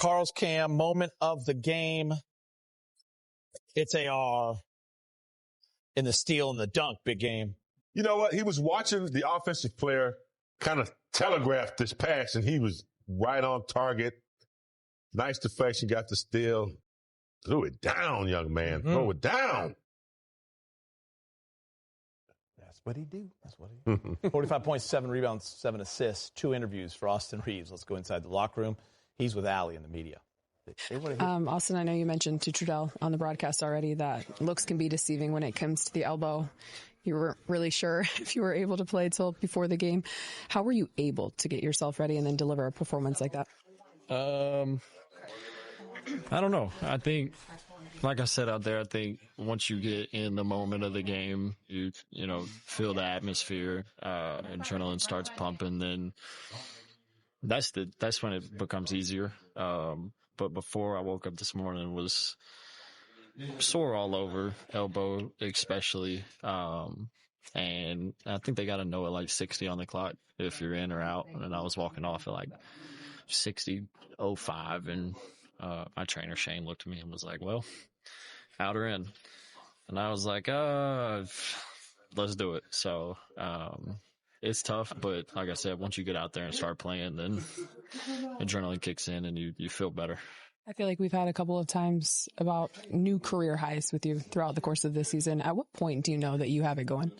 Carl's Cam, moment of the game. It's AR in the steal and the dunk, big game. You know what? He was watching the offensive player kind of telegraph this pass, and he was right on target. Nice deflection, got the steal. Threw it down, young man. Mm-hmm. Throw it down. That's what he do. That's what he do. 45 points, 7 rebounds, 7 assists, 2 interviews for Austin Reaves. Let's go inside the locker room. He's with Allie in the media. Austin, I know you mentioned to Trudell on the broadcast already that looks can be deceiving when it comes to the elbow. You weren't really sure if you were able to play till before the game. How were you able to get yourself ready and then deliver a performance like that? I don't know. I think, like I said out there, I think once you get in the moment of the game, you feel the atmosphere, adrenaline starts pumping, then that's when it becomes easier. But before I woke up this morning, was sore all over, elbow especially. And I think they got to know at like 60 on the clock if you're in or out. And I was walking off at like 60:05, and my trainer Shane looked at me and was like, well, out or in. And I was like, let's do it. So it's tough, but like I said, once you get out there and start playing, then adrenaline kicks in and you feel better. I feel like we've had a couple of times about new career highs with you throughout the course of this season. At what point do you know that you have it going?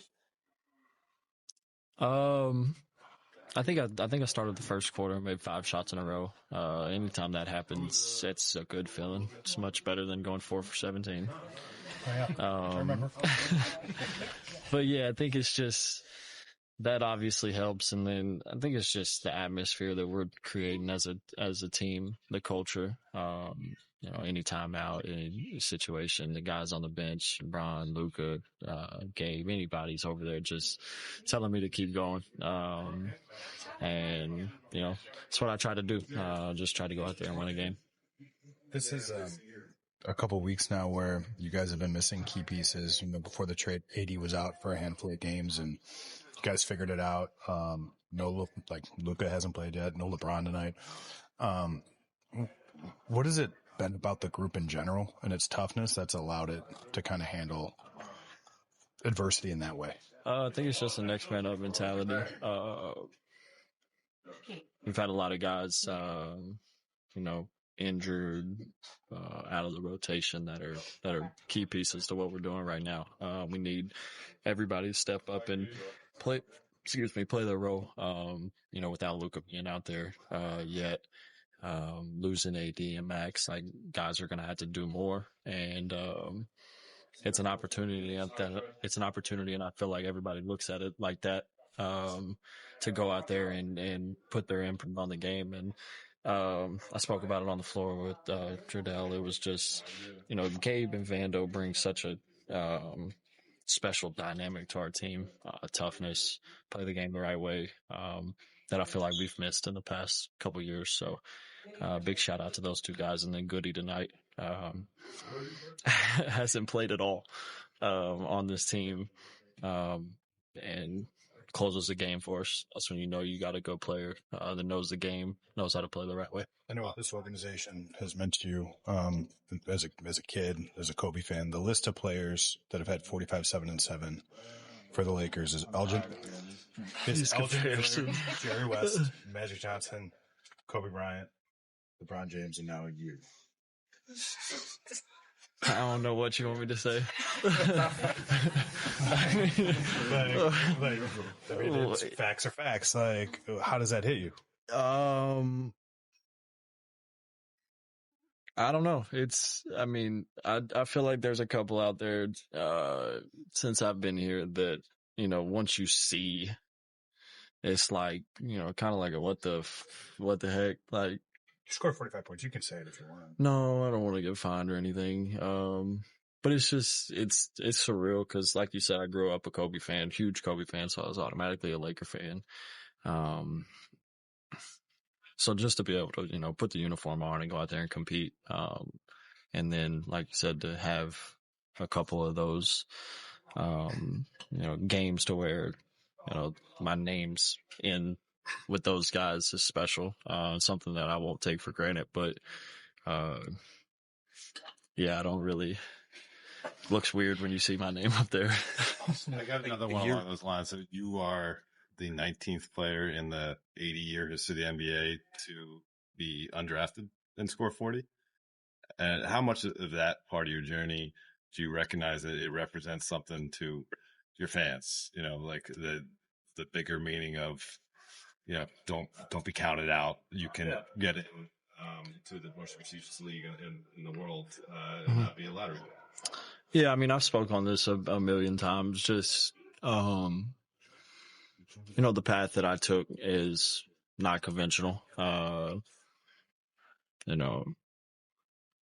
I think I started the first quarter, made 5 shots in a row. Anytime that happens, it's a good feeling. It's much better than going 4 for 17. Oh, yeah. I remember. But yeah, I think it's just that obviously helps, and then I think it's just the atmosphere that we're creating as a team, the culture. Any timeout, any situation, the guys on the bench, Bron, Luka, Gabe, anybody's over there just telling me to keep going. And that's what I try to do. Just try to go out there and win a game. This is a couple weeks now where you guys have been missing key pieces. Before the trade, AD was out for a handful of games, and you guys figured it out. Luka hasn't played yet. No LeBron tonight. What has it been about the group in general and its toughness that's allowed it to kind of handle adversity in that way? I think it's just a next man up mentality. We've had a lot of guys, injured, out of the rotation that are key pieces to what we're doing right now. We need everybody to step up and play their role. Without Luka being out there yet. Losing AD and Max, like, guys are going to have to do more, and it's an opportunity. It's an opportunity, and I feel like everybody looks at it like that, to go out there and put their imprint on the game. And I spoke about it on the floor with Trudell. It was just, Gabe and Vando bring such a special dynamic to our team, toughness, play the game the right way, that I feel like we've missed in the past couple of years. So big shout out to those two guys. And then Goody tonight hasn't played at all on this team, and closes the game for us. That's when you got a good player that knows the game, knows how to play the right way. I know what this organization has meant to you as a kid, as a Kobe fan. The list of players that have had 45, 7, and 7 for the Lakers is Elgin. It's Elgin, Miller, Jerry West, Magic Johnson, Kobe Bryant, LeBron James, and now you. I don't know what you want me to say. Facts are facts. Like, how does that hit you? I don't know. I feel like there's a couple out there, since I've been here that, once you see, it's like, kind of like what the heck? Like, you scored 45 points. You can say it if you want. No, I don't want to get fined or anything. But it's just, it's surreal because, like you said, I grew up a Kobe fan, huge Kobe fan, so I was automatically a Laker fan. So just to be able to, put the uniform on and go out there and compete. And then, like you said, to have a couple of those, games to where, my name's in with those guys is special. Something that I won't take for granted. But yeah, I don't really. Looks weird when you see my name up there. I got another one along those lines. So you are the 19th player in the 80-year history of the NBA to be undrafted and score 40. And how much of that part of your journey do you recognize that it represents something to your fans? You know, like the bigger meaning of, you know, don't be counted out. You can get in to the most prestigious league in the world and not be a lottery. Yeah, I mean, I've spoken on this a million times. Just, you know, the path that I took is not conventional. You know,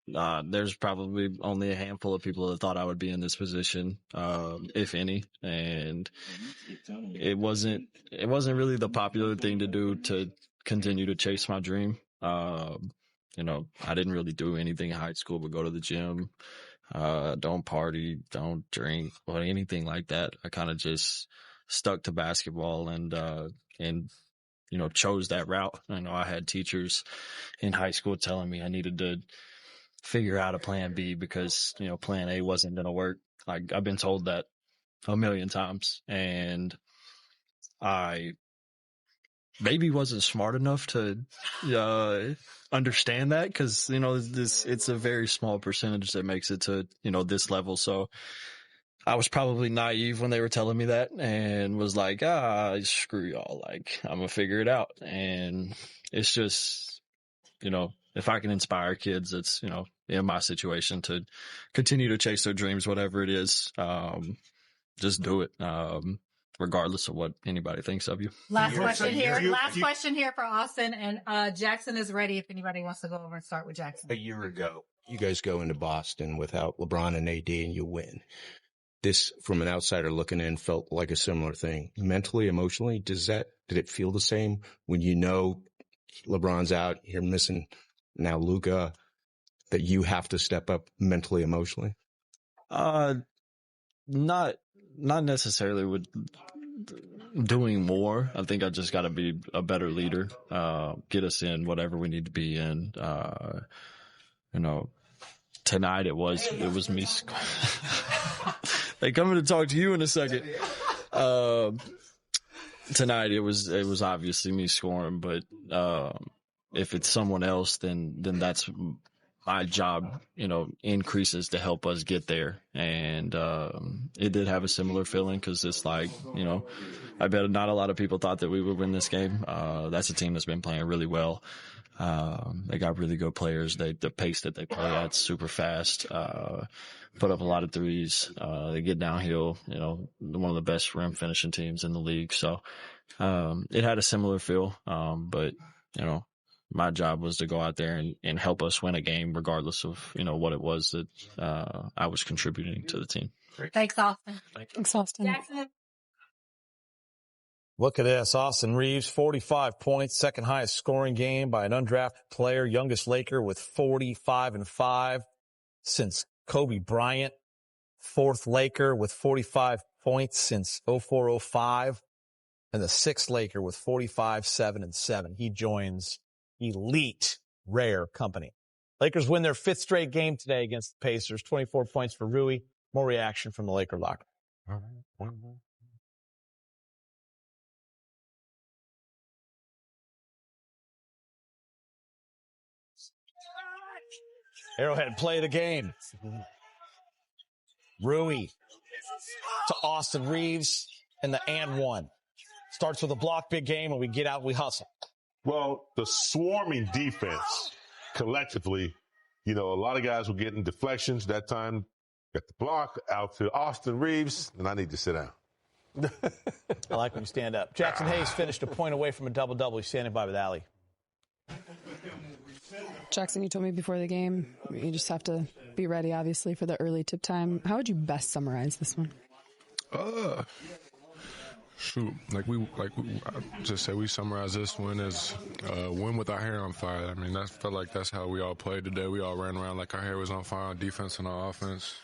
there's probably only a handful of people that thought I would be in this position, if any. And it wasn't really the popular thing to do to continue to chase my dream. You know, I didn't really do anything in high school but go to the gym. Don't party, don't drink, or anything like that. I kind of just stuck to basketball and, you know, chose that route. I know I had teachers in high school telling me I needed to figure out a plan B because, you know, plan A wasn't going to work. Like, I've been told that a million times, and I maybe wasn't smart enough to understand that, because, you know, it's a very small percentage that makes it to, you know, this level. So I was probably naive when they were telling me that, and was like, screw y'all, like, I'm gonna figure it out. And it's just, you know, if I can inspire kids that's, you know, in my situation to continue to chase their dreams, whatever it is, just do it. Regardless of what anybody thinks of you. Last question here for Austin, and Jaxson is ready if anybody wants to go over and start with Jaxson. A year ago, you guys go into Boston without LeBron and AD and you win. This, from an outsider looking in, felt like a similar thing. Mentally, emotionally, did it feel the same when you know LeBron's out, you're missing now Luka, that you have to step up mentally, emotionally? Not necessarily with doing more. I think I just got to be a better leader, get us in whatever we need to be in. You know, tonight it was me. They coming to talk to you in a second. Tonight it was obviously me scoring, but if it's someone else, then that's my job, you know, increases to help us get there. And it did have a similar feeling, because it's like, you know, I bet not a lot of people thought that we would win this game. That's a team that's been playing really well. They got really good players. The pace that they play at, super fast, put up a lot of threes. They get downhill, you know, one of the best rim finishing teams in the league. So it had a similar feel, but, you know, my job was to go out there and help us win a game, regardless of, you know, what it was that I was contributing to the team. Thanks, Austin. Thanks, Austin. Jaxson. Look at this. Austin Reaves, 45 points, second highest scoring game by an undrafted player, youngest Laker with 45-5 since Kobe Bryant, fourth Laker with 45 points since 04-05, and the sixth Laker with 45-7-7. He joins elite, rare company. Lakers win their fifth straight game today against the Pacers. 24 points for Rui. More reaction from the Laker locker. Arrowhead play of the game. Rui to Austin Reaves and the and one. Starts with a block, big game. When we get out, we hustle. Well, the swarming defense collectively, you know, a lot of guys were getting deflections. That time, got the block out to Austin Reaves, and I need to sit down. I like when you stand up. Jaxson Hayes finished a point away from a double-double. He's standing by with Allie. Jaxson, you told me before the game, you just have to be ready, obviously, for the early tip time. How would you best summarize this one? Like I just said, we summarize this win as win with our hair on fire. I mean, felt like that's how we all played today. We all ran around like our hair was on fire on defense and on offense.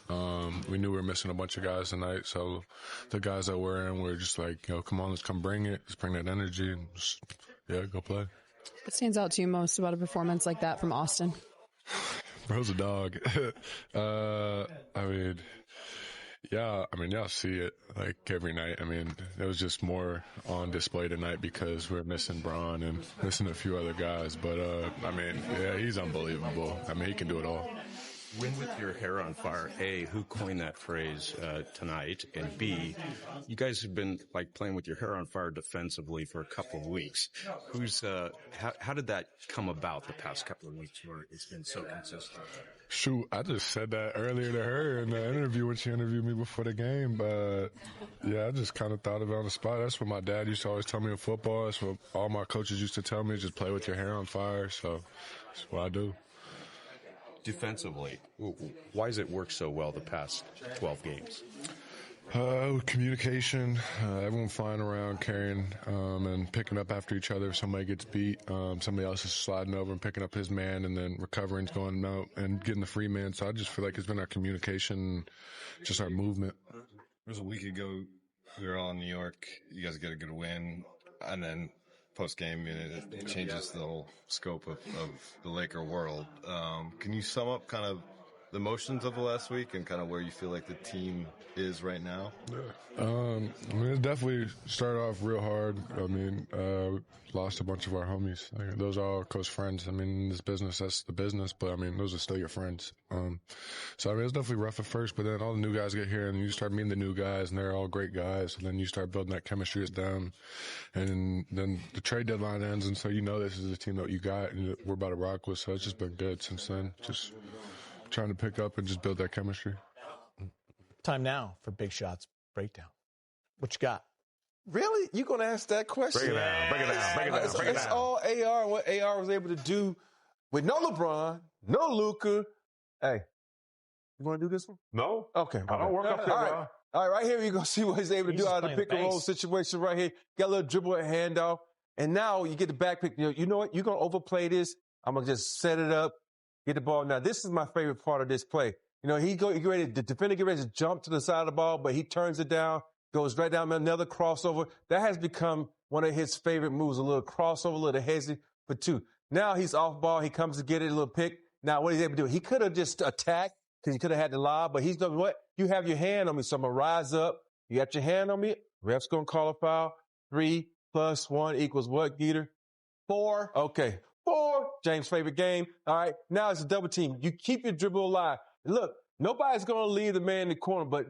We knew we were missing a bunch of guys tonight, so the guys that were in were just like, come on, let's come bring it. Let's bring that energy and just, go play. What stands out to you most about a performance like that from Austin? Bro's a dog. Y'all see it like every night. It was just more on display tonight because we're missing Bron and missing a few other guys. But, he's unbelievable. He can do it all. Win with your hair on fire. A, who coined that phrase tonight? And B, you guys have been playing with your hair on fire defensively for a couple of weeks. How did that come about the past couple of weeks where it's been so consistent? Shoot, I just said that earlier to her in the interview when she interviewed me before the game. But, I just kind of thought of it on the spot. That's what my dad used to always tell me in football. That's what all my coaches used to tell me, just play with your hair on fire. So that's what I do. Defensively, why has it worked so well the past 12 games? Communication, everyone flying around, carrying, and picking up after each other. If somebody gets beat, somebody else is sliding over and picking up his man, and then recovering, going out and getting the free man. So I just feel like it's been our communication, just our movement. It was a week ago. We were all in New York. You guys get a good win, and then post-game, it changes the whole scope of the Laker world. Can you sum up kind of the emotions of the last week and kind of where you feel like the team is right now? It definitely started off real hard. Lost a bunch of our homies. Those are all close friends. In this business, that's the business, but those are still your friends. So it's definitely rough at first, but then all the new guys get here and you start meeting the new guys and they're all great guys. And then you start building that chemistry with them. And then the trade deadline ends. And so, this is the team that you got and we're about to rock with. So it's just been good since then. Just trying to pick up and just build that chemistry. Time now for Big Shots Breakdown. What you got? Really? You going to ask that question? Break it down. It's all AR and what AR was able to do with no LeBron, no Luka. Hey, you want to do this one? No. Okay. I don't work up there, bro. All right, here you're going to see what he's able to do out of the pick-and-roll situation right here. Got a little dribble and handoff. And now you get the back pick. You know what? You're going to overplay this. I'm going to just set it up, get the ball. Now, this is my favorite part of this play. The defender get ready to jump to the side of the ball, but he turns it down, goes right down, another crossover. That has become one of his favorite moves, a little crossover, a little hazy for two. Now he's off ball. He comes to get it, a little pick. Now, what he's able to do, he could have just attacked because he could have had the lob, but he's going, what? You have your hand on me, so I'm going to rise up. You got your hand on me. Ref's going to call a foul. 3 + 1 = what, Geeter? 4. Okay. 4. James' favorite game. All right. Now it's a double team. You keep your dribble alive. Look, nobody's going to leave the man in the corner, but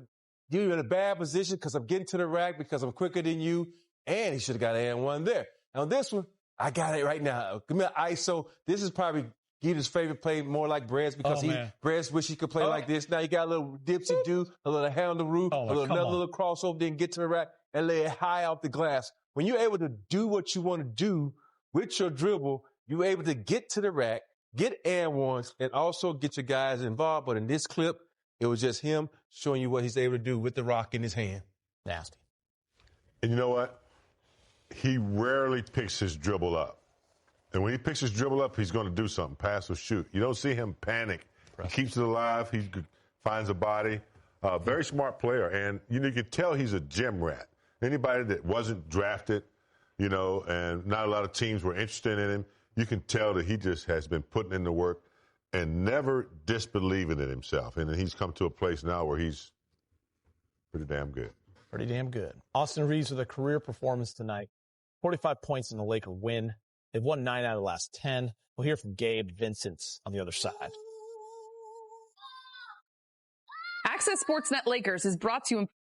you're in a bad position because I'm getting to the rack because I'm quicker than you. And he should have got an and one there. Now this one, I got it right now. Give me an ISO. This is probably Geeter's favorite play, more like Brad's because Brad's wish he could play like this. Now you got a little dipsy-do, a little handle roof, another little crossover, then get to the rack and lay it high off the glass. When you're able to do what you want to do with your dribble, you're able to get to the rack, get and ones, and also get your guys involved. But in this clip, it was just him showing you what he's able to do with the rock in his hand. Nasty. And you know what? He rarely picks his dribble up. And when he picks his dribble up, he's going to do something, pass or shoot. You don't see him panic. He keeps it alive. He finds a body. Very smart player. And, you can tell he's a gym rat. Anybody that wasn't drafted, and not a lot of teams were interested in him, you can tell that he just has been putting in the work and never disbelieving in himself. And he's come to a place now where he's pretty damn good. Pretty damn good. Austin Reaves with a career performance tonight. 45 points in the Laker win. They've won 9 out of the last 10. We'll hear from Gabe Vincent on the other side. Access Sportsnet Lakers is brought to you in